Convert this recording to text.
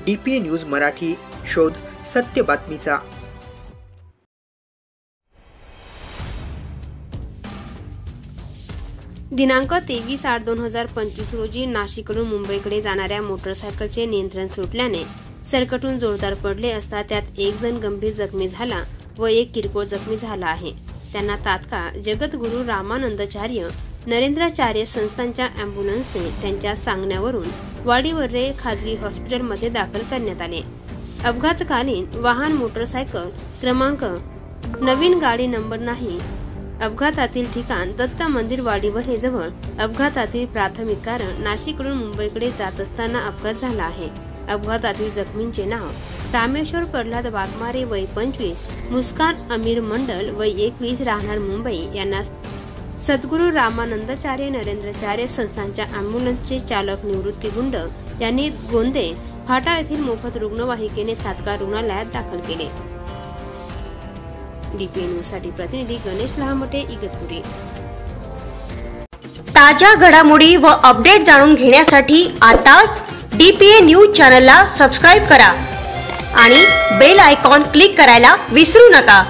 DPA news Marathi, शोध सत्य बातमीचा। दिनांक 23/8/2025 रोजी नाशिककडून मुंबईकडे जाणाऱ्या मोटरसायकलचे नियंत्रण सुटल्याने सरकटून जोरदार पडले असता त्यात एक जण गंभीर जखमी झाला व एक किरकोळ जखमी झाला आहे। त्यांना तात्काळ जगद्गुरू रामानंदाचार्य नरेंद्राचार्य संस्थांच्या अँब्युलन्सने त्यांच्या सांगण्यावरून वाडीवर्रे खाजगी हॉस्पिटलमध्ये दाखल करण्यात आले। अपघातकालीन वाहन मोटरसायकल क्रमांक नवीन गाडी नंबर नाही। अपघातातील ठिकाण दत्त मंदिर वाडीवर्रे जवळ। अपघातातील प्राथमिक कारण नाशिककडून मुंबईकडे जात असताना अपघात झाला आहे। अपघातातील जखमींचे नाव रामेश्वर प्रल्हाद वाघमारे वय 25, मुस्कान अमीर मंडल वय 21 राहणार मुंबई यांना सद्गुरू रामानंदाचार्य नरेंद्राचार्य संस्थांच्या अँब्युलन्सचे चालक निवृत्ती गुंड यांनी गोंदे फाटा येथील मोफत रुग्णवाहिकेने तात्काळ रुग्णालयात दाखल केले। DPA न्यूज साठी प्रतिनिधी गणेश लहामटे, इगतपुरी। ताज्या घडामोडी व अपडेट जाणून घेण्यासाठी आताच DPA न्यूज चॅनलला सबस्क्राइब करा आणि बेल आयकॉन क्लिक करायला विसरू नका।